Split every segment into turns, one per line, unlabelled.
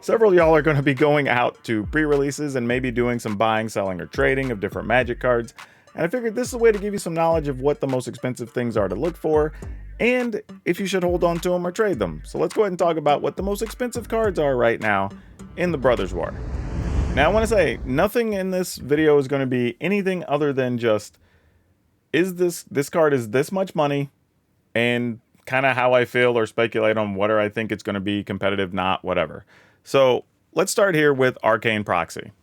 Several of y'all are going to be going out to pre-releases and maybe doing some buying, selling, or trading of different Magic cards, and I figured this is a way to give you some knowledge of what the most expensive things are to look for, and if you should hold on to them or trade them. So let's go ahead and talk about what the most expensive cards are right now in the Brothers War. Now I want to say, nothing in this video is going to be anything other than just, this card is this much money, and kind of how I feel or speculate on whether I think it's going to be competitive, not, whatever. So let's start here with Arcane Proxy.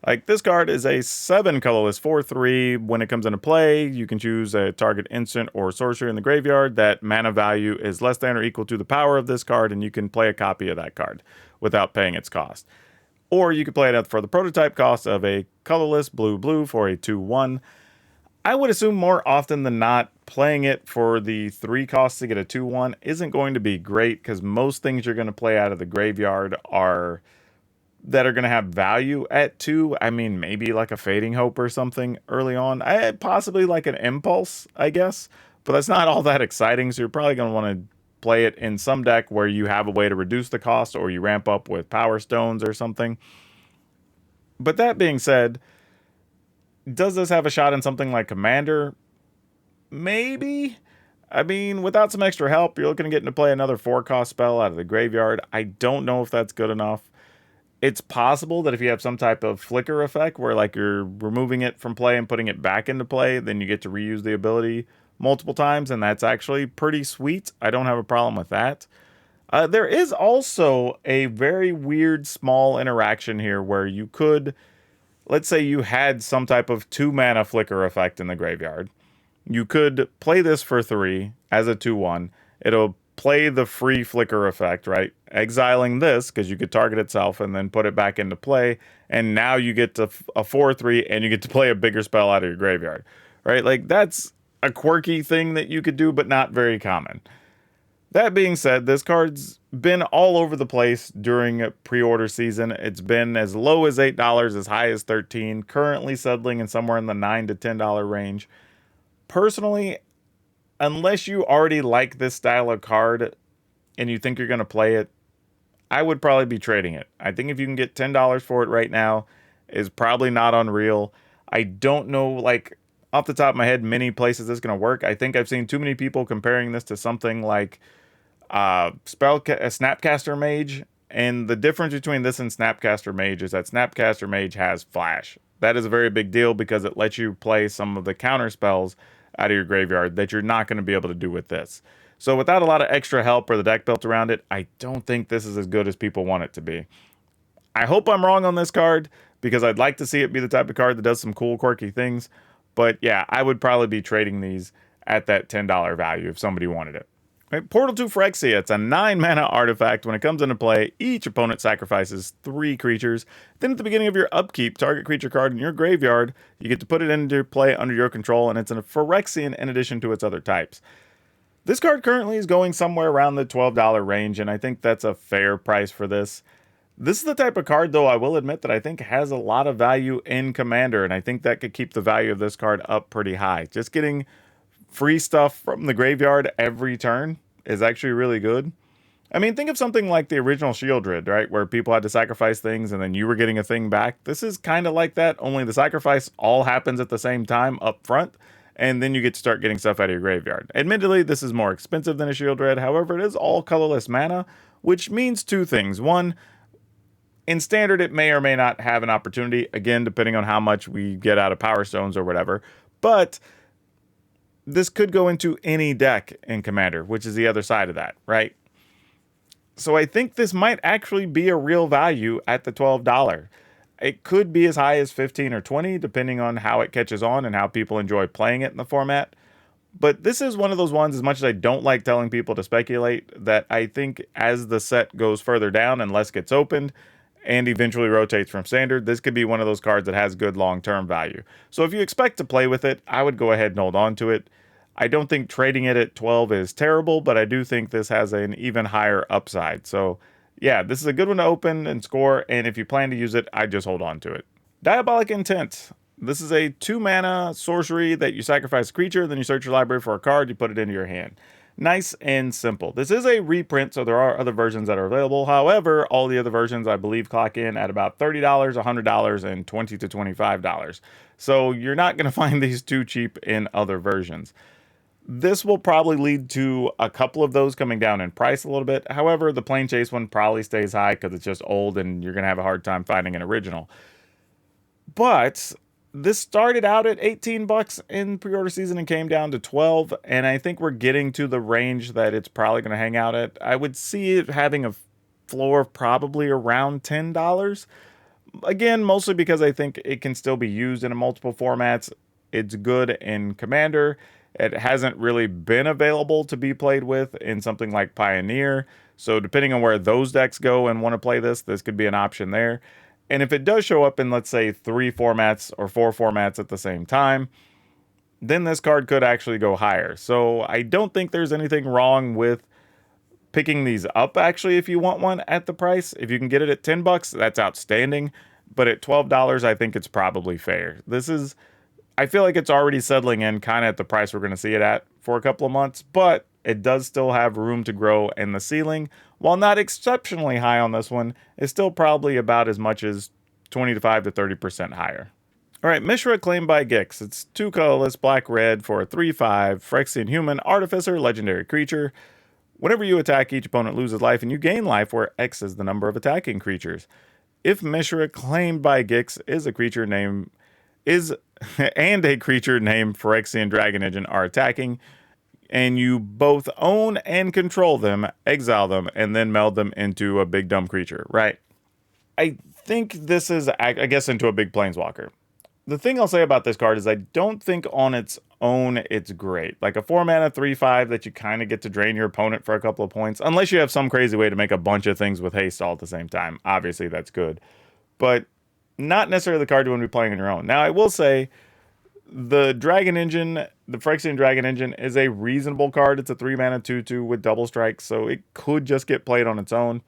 Like, this card is a 7 colorless 4/3. When it comes into play, you can choose a target instant or sorcery in the graveyard that mana value is less than or equal to the power of this card, and you can play a copy of that card without paying its cost. Or you could play it for the prototype cost of a colorless blue for a 2/1. I would assume more often than not, playing it for the 3 costs to get a 2/1 isn't going to be great, because most things you're going to play out of the graveyard are going to have value at 2. I mean, maybe like a Fading Hope or something early on. Possibly like an Impulse, I guess. But that's not all that exciting, so you're probably going to want to play it in some deck where you have a way to reduce the cost, or you ramp up with Power Stones or something. But that being said, does this have a shot in something like Commander? Maybe. I mean, without some extra help, you're looking to get into play another 4-cost spell out of the graveyard. I don't know if that's good enough. It's possible that if you have some type of flicker effect where, like, you're removing it from play and putting it back into play, then you get to reuse the ability multiple times, and that's actually pretty sweet. I don't have a problem with that. There is also a very weird small interaction here where you could, let's say you had some type of 2-mana flicker effect in the graveyard. You could play this for 3 as a 2/1. It'll play the free flicker effect, right? Exiling this, because you could target itself and then put it back into play. And now you get to a 4/3 and you get to play a bigger spell out of your graveyard, right? Like, that's a quirky thing that you could do, but not very common. That being said, this card's been all over the place during pre-order season. It's been as low as $8, as high as $13, currently settling in somewhere in the $9 to $10 range. Personally, unless you already like this style of card and you think you're going to play it, I would probably be trading it. I think if you can get $10 for it right now, is probably not unreal. I don't know, like, off the top of my head, many places this is going to work. I think I've seen too many people comparing this to something like a Snapcaster Mage, and the difference between this and Snapcaster Mage is that Snapcaster Mage has Flash. That is a very big deal because it lets you play some of the counter spells out of your graveyard that you're not going to be able to do with this. So without a lot of extra help or the deck built around it, I don't think this is as good as people want it to be. I hope I'm wrong on this card, because I'd like to see it be the type of card that does some cool, quirky things. But yeah, I would probably be trading these at that $10 value if somebody wanted it. Right, Portal to Phyrexia. It's a 9-mana artifact. When it comes into play, each opponent sacrifices 3 creatures. Then at the beginning of your upkeep, target creature card in your graveyard, you get to put it into play under your control, and it's a Phyrexian in addition to its other types. This card currently is going somewhere around the $12 range, and I think that's a fair price for this. This is the type of card, though, I will admit that I think has a lot of value in Commander, and I think that could keep the value of this card up pretty high. Just getting free stuff from the graveyard every turn is actually really good. I mean, think of something like the original Shieldred, right? Where people had to sacrifice things and then you were getting a thing back. This is kind of like that, only the sacrifice all happens at the same time up front, and then you get to start getting stuff out of your graveyard. Admittedly, this is more expensive than a Shieldred. However, it is all colorless mana, which means 2 things. One, in Standard, it may or may not have an opportunity, again, depending on how much we get out of Power Stones or whatever. But this could go into any deck in Commander, which is the other side of that, right? So I think this might actually be a real value at the $12. It could be as high as 15 or 20, depending on how it catches on and how people enjoy playing it in the format. But this is one of those ones, as much as I don't like telling people to speculate, that I think as the set goes further down and less gets opened, and eventually rotates from Standard, this could be one of those cards that has good long-term value. So if you expect to play with it, I would go ahead and hold on to it. I don't think trading it at 12 is terrible, but I do think this has an even higher upside. So yeah, this is a good one to open and score, and if you plan to use it, I'd just hold on to it. Diabolic Intent. This is a 2-mana sorcery that you sacrifice a creature, then you search your library for a card, you put it into your hand. Nice and simple. This is a reprint, so there are other versions that are available. However, all the other versions, I believe, clock in at about $30, $100, and $20 to $25. So you're not going to find these too cheap in other versions. This will probably lead to a couple of those coming down in price a little bit. However, the Plane Chase one probably stays high because it's just old and you're going to have a hard time finding an original. But this started out at 18 bucks in pre-order season and came down to 12, and I think we're getting to the range that it's probably going to hang out at. I would see it having a floor of probably around $10. Again, mostly because I think it can still be used in multiple formats. It's good in Commander. It hasn't really been available to be played with in something like Pioneer. So depending on where those decks go and want to play this could be an option there. And if it does show up in, let's say, 3 formats or 4 formats at the same time, then this card could actually go higher. So I don't think there's anything wrong with picking these up, actually, if you want one at the price. If you can get it at 10 bucks, that's outstanding. But at $12, I think it's probably fair. I feel like it's already settling in kind of at the price we're going to see it at for a couple of months, but it does still have room to grow, and the ceiling, while not exceptionally high on this one, is still probably about as much as 25 to 30% higher. All right, Mishra claimed by Gix. It's 2 colorless, black-red for a 3/5 Phyrexian human artificer legendary creature. Whenever you attack, each opponent loses life, and you gain life where X is the number of attacking creatures. If Mishra claimed by Gix is a creature named and a creature named Phyrexian Dragon Engine are attacking, and you both own and control them, exile them, and then meld them into a big dumb creature, right? I think this is, I guess, into a big planeswalker. The thing I'll say about this card is I don't think on its own it's great. Like a 4-mana 3/5 that you kind of get to drain your opponent for a couple of points, unless you have some crazy way to make a bunch of things with haste all at the same time. Obviously, that's good. But not necessarily the card you want to be playing on your own. Now, I will say, the Dragon Engine, the Phyrexian Dragon Engine, is a reasonable card. It's a 3-mana 2/2 with double strike, so it could just get played on its own.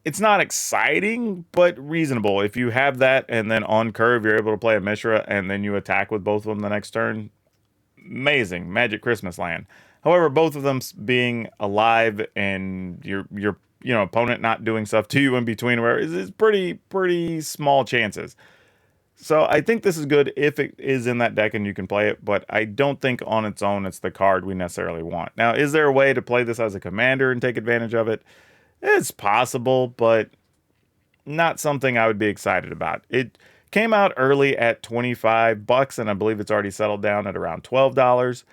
It's not exciting, but reasonable. If you have that, and then on curve, you're able to play a Mishra, and then you attack with both of them the next turn, amazing. Magic Christmas land. However, both of them being alive and your opponent not doing stuff to you in between, where is pretty small chances. So I think this is good if it is in that deck and you can play it, but I don't think on its own it's the card we necessarily want. Now, is there a way to play this as a commander and take advantage of it? It's possible, but not something I would be excited about. It came out early at 25 bucks, and I believe it's already settled down at around $12.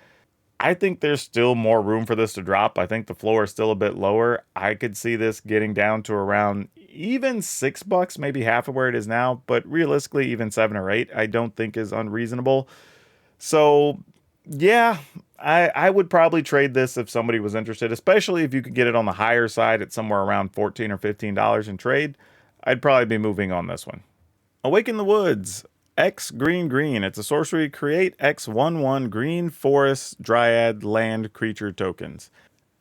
I think there's still more room for this to drop. I think the floor is still a bit lower. I could see this getting down to around even $6, maybe half of where it is now, but realistically, even 7 or 8, I don't think is unreasonable. So, yeah, I would probably trade this if somebody was interested, especially if you could get it on the higher side at somewhere around $14 or $15 in trade. I'd probably be moving on this one. Awaken the Woods. X green green. It's a sorcery. Create X 1/1 green forest dryad land creature tokens.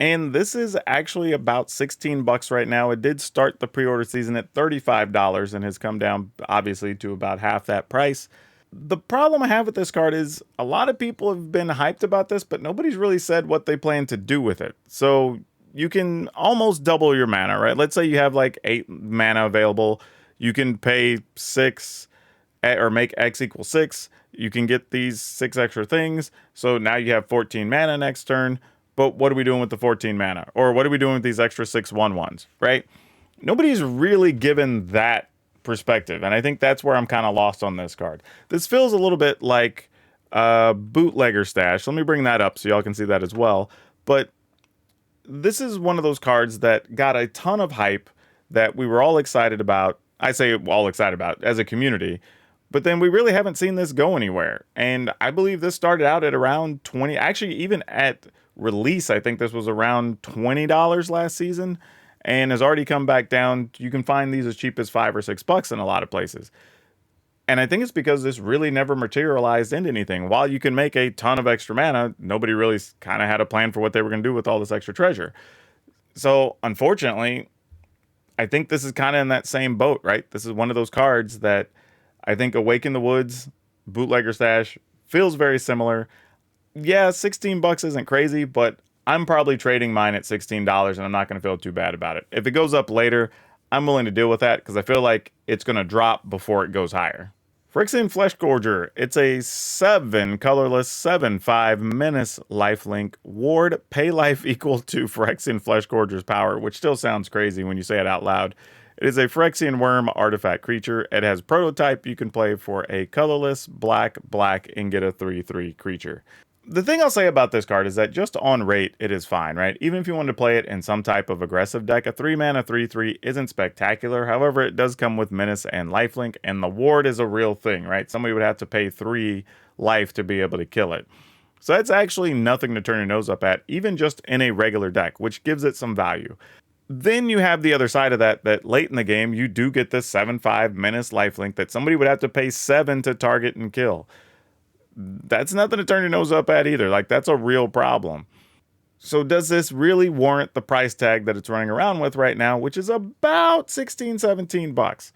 And this is actually about 16 bucks right now. It did start the pre-order season at $35 and has come down obviously to about half that price. The problem I have with this card is a lot of people have been hyped about this, but nobody's really said what they plan to do with it. So you can almost double your mana, right? Let's say you have like 8 mana available. You can pay 6 or make X equal 6. You can get these 6 extra things. So now you have 14 mana next turn. But what are we doing with the 14 mana? Or what are we doing with these extra 6 1/1s, right? Nobody's really given that perspective. And I think that's where I'm kind of lost on this card. This feels a little bit like Bootlegger Stash. Let me bring that up so y'all can see that as well. But this is one of those cards that got a ton of hype that we were all excited about. I say all excited about as a community. But then we really haven't seen this go anywhere. And I believe this started out at around 20. Actually, even at release, I think this was around $20 last season and has already come back down. You can find these as cheap as $5 or $6 in a lot of places. And I think it's because this really never materialized into anything. While you can make a ton of extra mana, nobody really kind of had a plan for what they were going to do with all this extra treasure. So, unfortunately, I think this is kind of in that same boat, right? This is one of those cards that I think Awaken the Woods, Bootlegger Stash, feels very similar. Yeah, 16 bucks isn't crazy, but I'm probably trading mine at $16 and I'm not going to feel too bad about it. If it goes up later, I'm willing to deal with that because I feel like it's going to drop before it goes higher. Phyrexian Fleshgorger. It's a 7 colorless 7/5 menace lifelink ward. Pay life equal to Phyrexian Fleshgorger's power, which still sounds crazy when you say it out loud. It is a Phyrexian worm artifact creature. It has prototype. You can play for a colorless black and get a 3/3 creature. The thing I'll say about this card is that just on rate, it is fine, right? Even if you want to play it in some type of aggressive deck, a 3-mana 3/3 isn't spectacular. However, it does come with Menace and Lifelink, and the ward is a real thing, right? Somebody would have to pay 3 life to be able to kill it. So that's actually nothing to turn your nose up at, even just in a regular deck, which gives it some value. Then you have the other side of that late in the game, you do get this 7/5 Menace Lifelink that somebody would have to pay 7 to target and kill. That's nothing to turn your nose up at either. Like, that's a real problem. So does this really warrant the price tag that it's running around with right now, which is about 16, 17 bucks?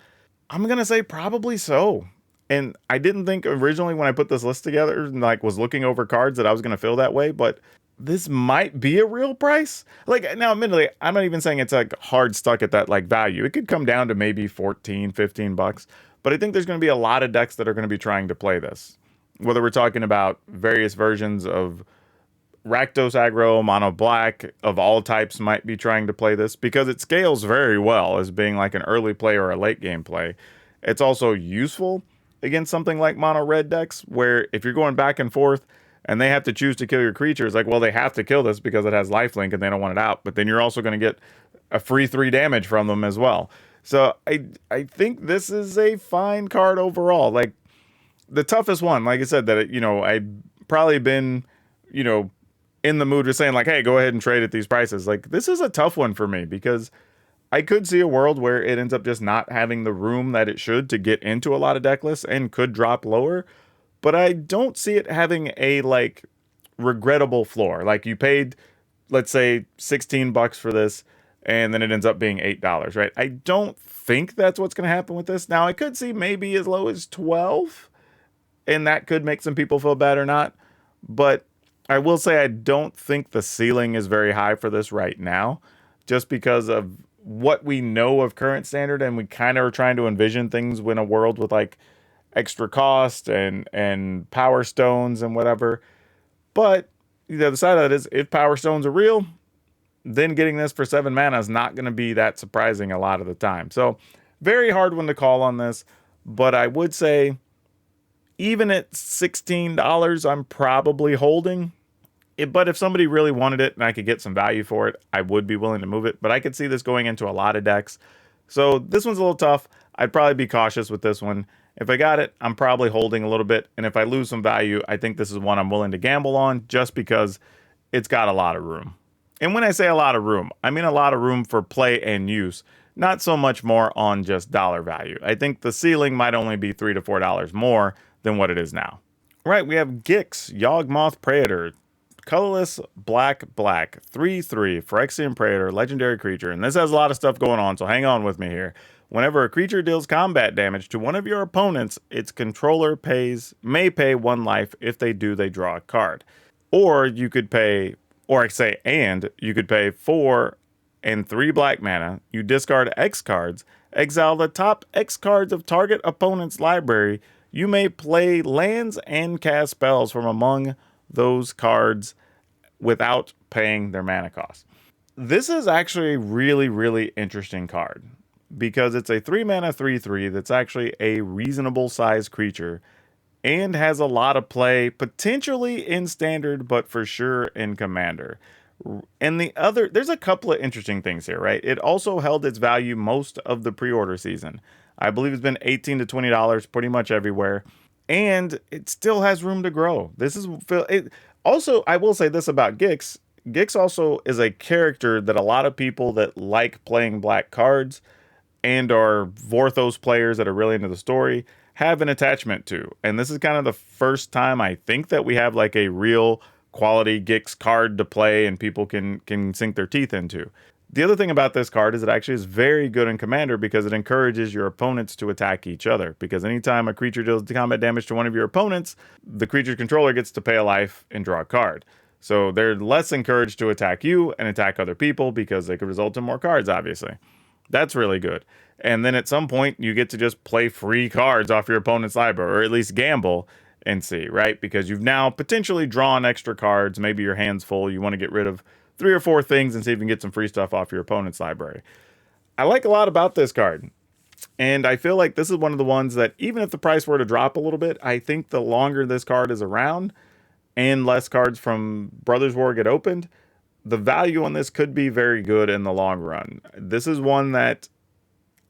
I'm going to say probably so. And I didn't think originally when I put this list together and like was looking over cards that I was going to feel that way, but this might be a real price. Like, now admittedly, I'm not even saying it's like hard stuck at that like value. It could come down to maybe 14, 15 bucks, but I think there's going to be a lot of decks that are going to be trying to play this. Whether we're talking about various versions of Rakdos aggro, mono black of all types might be trying to play this because it scales very well as being like an early play or a late game play. It's also useful against something like mono red decks where if you're going back and forth and they have to choose to kill your creatures, like, well, they have to kill this because it has lifelink and they don't want it out, but then you're also going to get a free 3 damage from them as well. So I think this is a fine card overall. Like, the toughest one, like I said, that, you know, I've probably been, you know, in the mood for saying like, hey, go ahead and trade at these prices. Like, this is a tough one for me because I could see a world where it ends up just not having the room that it should to get into a lot of deck lists and could drop lower. But I don't see it having a like regrettable floor. Like, you paid, let's say, 16 bucks for this and then it ends up being $8, right? I don't think that's what's going to happen with this. Now, I could see maybe as low as 12. And that could make some people feel bad or not. But I will say I don't think the ceiling is very high for this right now, just because of what we know of current standard. And we kind of are trying to envision things in a world with like extra cost and power stones and whatever. But the other side of that is if power stones are real, then getting this for 7 mana is not going to be that surprising a lot of the time. So very hard one to call on this. But I would say, even at $16, I'm probably holding it. But if somebody really wanted it and I could get some value for it, I would be willing to move it. But I could see this going into a lot of decks. So this one's a little tough. I'd probably be cautious with this one. If I got it, I'm probably holding a little bit. And if I lose some value, I think this is one I'm willing to gamble on just because it's got a lot of room. And when I say a lot of room, I mean a lot of room for play and use. Not so much more on just dollar value. I think the ceiling might only be $3 to $4 more than what it is now. Right, we have Gix, Yawgmoth Praetor, colorless black 3/3 Phyrexian Praetor, legendary creature, and this has a lot of stuff going on, so hang on with me here. Whenever a creature deals combat damage to one of your opponents, its controller may pay 1 life. If they do, they draw a card. Or you could pay, you could pay 4 and 3 black mana. You discard X cards, exile the top X cards of target opponent's library. You may play lands and cast spells from among those cards without paying their mana cost. This is actually a really, really interesting card because it's a 3-mana 3/3 that's actually a reasonable size creature and has a lot of play, potentially in standard, but for sure in commander. And there's a couple of interesting things here, right? It also held its value most of the pre-order season. I believe it's been $18 to $20 pretty much everywhere. And it still has room to grow. Also, I will say this about Gix. Gix also is a character that a lot of people that like playing black cards and are Vorthos players that are really into the story have an attachment to. And this is kind of the first time I think that we have like a real quality Gix card to play and people can sink their teeth into. The other thing about this card is it actually is very good in Commander because it encourages your opponents to attack each other. Because anytime a creature deals combat damage to one of your opponents, the creature's controller gets to pay a life and draw a card. So they're less encouraged to attack you and attack other people because they could result in more cards, obviously. That's really good. And then at some point, you get to just play free cards off your opponent's library, or at least gamble and see, right? Because you've now potentially drawn extra cards. Maybe your hand's full. You want to get rid of 3 or 4 things and see if you can get some free stuff off your opponent's library. I like a lot about this card. And I feel like this is one of the ones that, even if the price were to drop a little bit, I think the longer this card is around and less cards from Brothers War get opened, the value on this could be very good in the long run. This is one that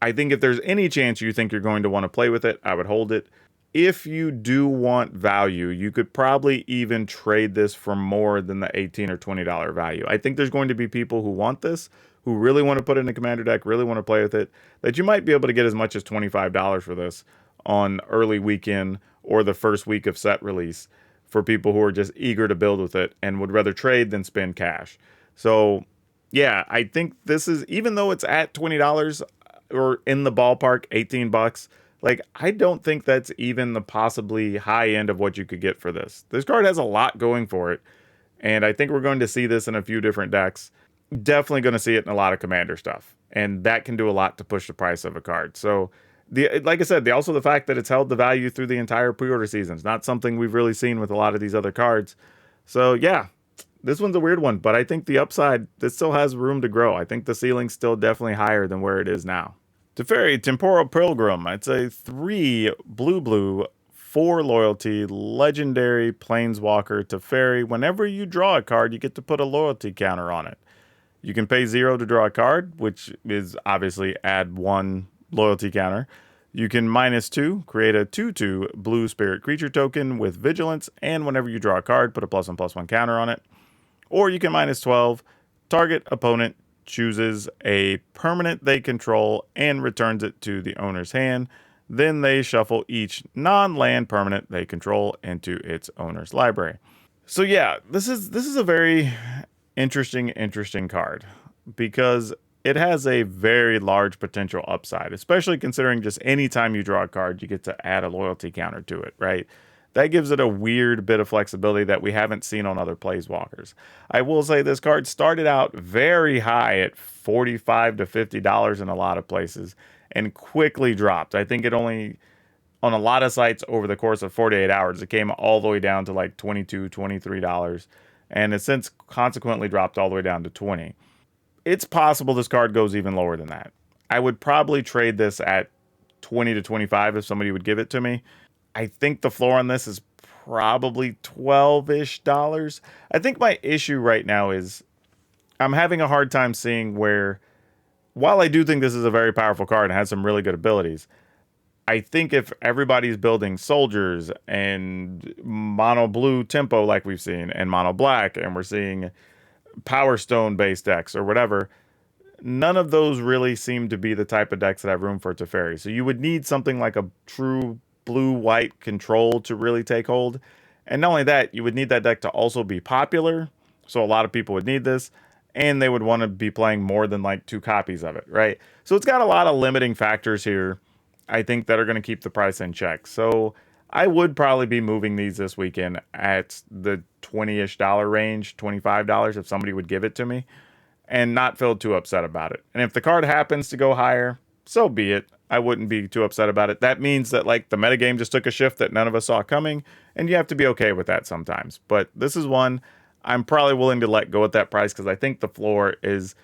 I think if there's any chance you think you're going to want to play with it, I would hold it. If you do want value, you could probably even trade this for more than the $18 or $20 value. I think there's going to be people who want this, who really want to put it in a commander deck, really want to play with it, that you might be able to get as much as $25 for this on early weekend or the first week of set release for people who are just eager to build with it and would rather trade than spend cash. So yeah, I think this is, even though it's at $20 or in the ballpark, 18 bucks, like, I don't think that's even the possibly high end of what you could get for this. This card has a lot going for it, and I think we're going to see this in a few different decks. Definitely going to see it in a lot of commander stuff, and that can do a lot to push the price of a card. So, like I said, also the fact that it's held the value through the entire pre-order season is not something we've really seen with a lot of these other cards. So, yeah, this one's a weird one, but I think the upside, this still has room to grow. I think the ceiling's still definitely higher than where it is now. Teferi, Temporal Pilgrim. It's a 3 blue, 4 loyalty, legendary planeswalker Teferi. Whenever you draw a card, you get to put a loyalty counter on it. You can pay 0 to draw a card, which is obviously add 1 loyalty counter. You can -2, create a 2/2 blue spirit creature token with vigilance, and whenever you draw a card, put a +1/+1 counter on it. Or you can -12, target opponent chooses a permanent they control and returns it to the owner's hand. Then they shuffle each non-land permanent they control into its owner's library. So yeah, this is a very interesting card because it has a very large potential upside, especially considering just any time you draw a card, you get to add a loyalty counter to it, right? That gives it a weird bit of flexibility that we haven't seen on other planeswalkers. I will say this card started out very high at $45 to $50 in a lot of places and quickly dropped. I think it only, on a lot of sites over the course of 48 hours, it came all the way down to like $22, $23, and it's since consequently dropped all the way down to $20. It's possible this card goes even lower than that. I would probably trade this at $20 to $25 if somebody would give it to me. I think the floor on this is probably $12-ish. I think my issue right now is I'm having a hard time seeing where, while I do think this is a very powerful card and has some really good abilities, I think if everybody's building soldiers and mono blue tempo like we've seen, and mono black, and we're seeing Power Stone based decks or whatever, none of those really seem to be the type of decks that have room for Teferi. So you would need something like a true blue-white control to really take hold. And not only that, you would need that deck to also be popular. So a lot of people would need this. And they would want to be playing more than like 2 copies of it, right? So it's got a lot of limiting factors here, I think, that are going to keep the price in check. So I would probably be moving these this weekend at the $20-ish range, $25 if somebody would give it to me, and not feel too upset about it. And if the card happens to go higher, so be it. I wouldn't be too upset about it. That means that like the metagame just took a shift that none of us saw coming, and you have to be okay with that sometimes. But this is one I'm probably willing to let go at that price because I think the floor is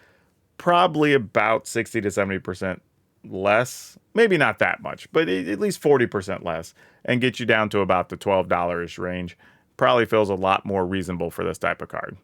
probably about 60 to 70% less. Maybe not that much, but at least 40% less, and get you down to about the $12-ish range. Probably feels a lot more reasonable for this type of card.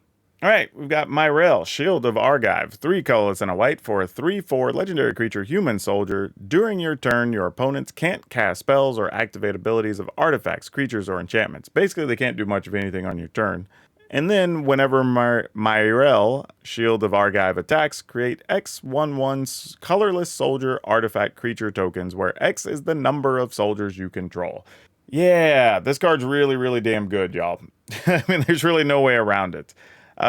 All right, we've got Myrel, Shield of Argive, 3 colorless and a white for a 3/4 legendary creature human soldier. During your turn, your opponents can't cast spells or activate abilities of artifacts, creatures, or enchantments. Basically, they can't do much of anything on your turn. And then, whenever Myrel, Shield of Argive, attacks, create X/1/1 colorless soldier artifact creature tokens, where X is the number of soldiers you control. Yeah, this card's really, really damn good, y'all. I mean, there's really no way around it.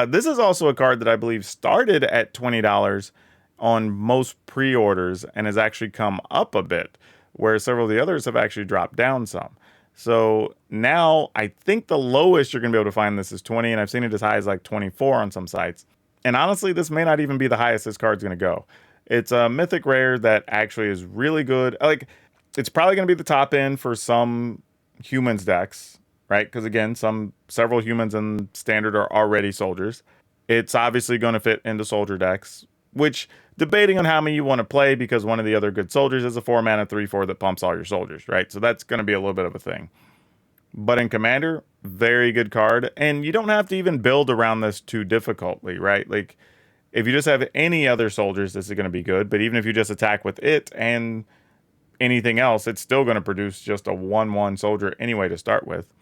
This is also a card that I believe started at $20 on most pre-orders and has actually come up a bit, where several of the others have actually dropped down some. So now I think the lowest you're going to be able to find this is 20, and I've seen it as high as like 24 on some sites. And honestly, this may not even be the highest this card's going to go. It's a mythic rare that actually is really good. Like, it's probably going to be the top end for some humans decks, right? Because again, several humans in standard are already soldiers. It's obviously going to fit into soldier decks, which debating on how many you want to play, because one of the other good soldiers is a 4 mana 3/4 that pumps all your soldiers, right? So that's going to be a little bit of a thing. But in Commander, very good card. And you don't have to even build around this too difficultly, right? Like, if you just have any other soldiers, this is going to be good. But even if you just attack with it and anything else, it's still going to produce just a 1/1 soldier anyway to start with.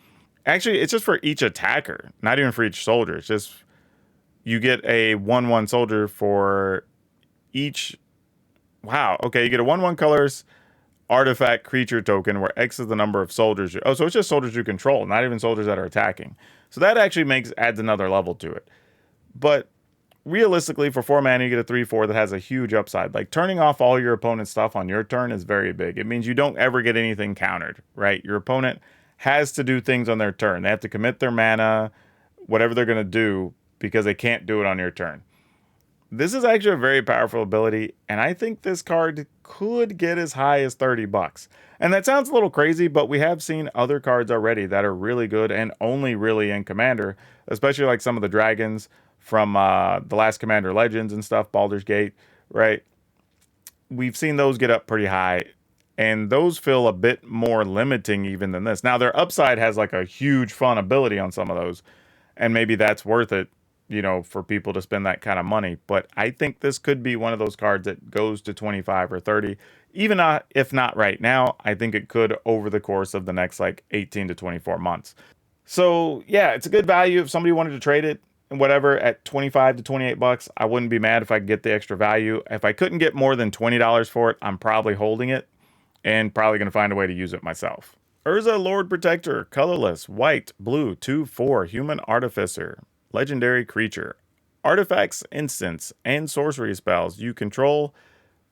Actually, it's just for each attacker, not even for each soldier. It's just you get a 1/1 soldier for each. Wow. Okay, you get a 1/1 colors artifact creature token where X is the number of soldiers. Oh, so it's just soldiers you control, not even soldiers that are attacking. So that actually adds another level to it. But realistically, for 4 mana, you get a 3/4 that has a huge upside. Like, turning off all your opponent's stuff on your turn is very big. It means you don't ever get anything countered, right? Your opponent has to do things on their turn. They have to commit their mana, whatever they're going to do, because they can't do it on your turn. This is actually a very powerful ability, and I think this card could get as high as $30. And that sounds a little crazy, but we have seen other cards already that are really good and only really in Commander, especially like some of the dragons from the last Commander Legends and stuff, Baldur's Gate, right? We've seen those get up pretty high, and those feel a bit more limiting even than this. Now, their upside has like a huge fun ability on some of those, and maybe that's worth it, for people to spend that kind of money. But I think this could be one of those cards that goes to 25 or 30. Even if not right now, I think it could over the course of the next like 18 to 24 months. So yeah, it's a good value if somebody wanted to trade it and whatever at 25 to 28 bucks. I wouldn't be mad if I could get the extra value. If I couldn't get more than $20 for it, I'm probably holding it and probably going to find a way to use it myself. Urza Lord Protector, colorless, white, blue, 2/4, human artificer. Legendary creature. Artifacts, instants, and sorcery spells you control,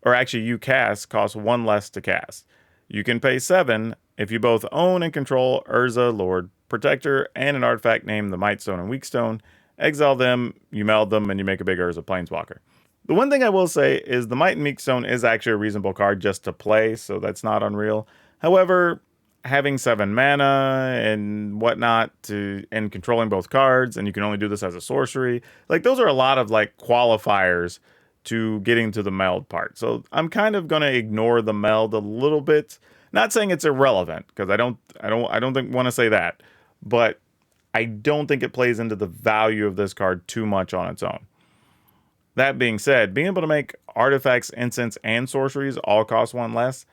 or actually you cast, cost 1 less to cast. You can pay 7 if you both own and control Urza, Lord, Protector, and an artifact named the Mightstone and Weakstone. Exile them, you meld them, and you make a big Urza Planeswalker. The one thing I will say is the Might and Meekstone is actually a reasonable card just to play, so that's not unreal. However, having 7 mana and whatnot and controlling both cards, and you can only do this as a sorcery, like, those are a lot of like qualifiers to getting to the meld part. So I'm kind of going to ignore the meld a little bit. Not saying it's irrelevant, because I don't want to say that, but I don't think it plays into the value of this card too much on its own. That being said, being able to make artifacts, instants, and sorceries all cost 1 less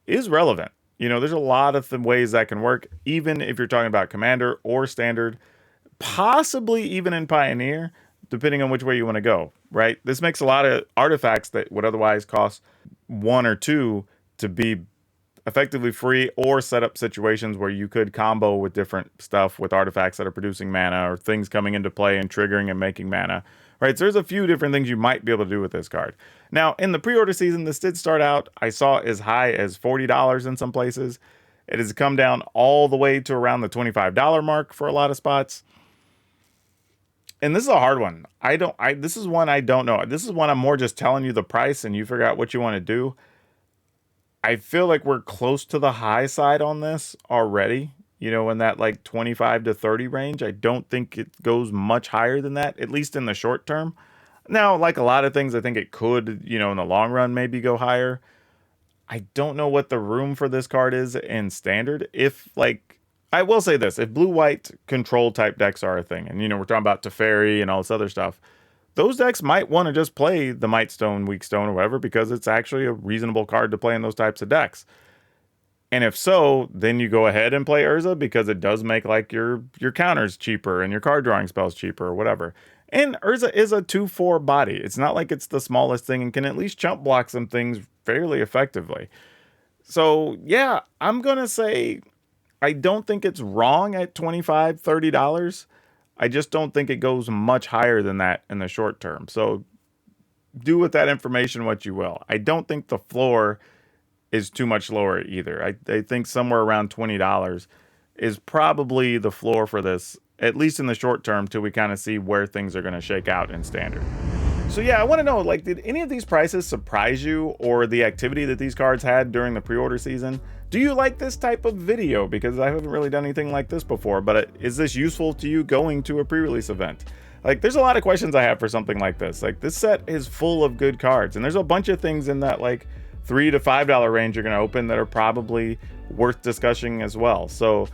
is relevant. There's a lot of ways that can work, even if you're talking about Commander or Standard, possibly even in Pioneer, depending on which way you want to go, right? This makes a lot of artifacts that would otherwise cost 1 or 2 to be effectively free, or set up situations where you could combo with different stuff with artifacts that are producing mana, or things coming into play and triggering and making mana, right? So there's a few different things you might be able to do with this card. Now, in the pre-order season, this did start out, I saw as high as $40 in some places. It has come down all the way to around the $25 mark for a lot of spots. And this is a hard one. This is one I don't know. This is one I'm more just telling you the price and you figure out what you want to do. I feel like we're close to the high side on this already, in that like 25 to 30 range. I don't think it goes much higher than that, at least in the short term. Now, like a lot of things, I think it could, in the long run, maybe go higher. I don't know what the room for this card is in Standard. I will say this, if blue-white control type decks are a thing, and, we're talking about Teferi and all this other stuff, those decks might want to just play the Mightstone, Weakstone, or whatever, because it's actually a reasonable card to play in those types of decks. And if so, then you go ahead and play Urza, because it does make like your counters cheaper and your card drawing spells cheaper or whatever. And Urza is a 2/4 body. It's not like it's the smallest thing, and can at least chump block some things fairly effectively. So yeah, I'm going to say I don't think it's wrong at $25, $30. I just don't think it goes much higher than that in the short term. So do with that information what you will. I don't think the floor is too much lower either. I think somewhere around $20 is probably the floor for this, at least in the short term, till we kind of see where things are going to shake out in standard. So yeah, I want to know, like, did any of these prices surprise you, or the activity that these cards had during the pre-order season? Do you like this type of video? Because I haven't really done anything like this before, but is this useful to you going to a pre-release event? Like, there's a lot of questions I have for something like this. Like, this set is full of good cards, and there's a bunch of things in that, like, $3 to $5 range you're going to open that are probably worth discussing as well. So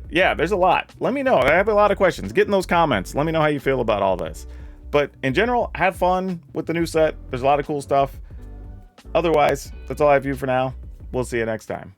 yeah, there's a lot. Let me know. I have a lot of questions. Get in those comments. Let me know how you feel about all this. But in general, have fun with the new set. There's a lot of cool stuff. Otherwise, that's all I have for you for now. We'll see you next time.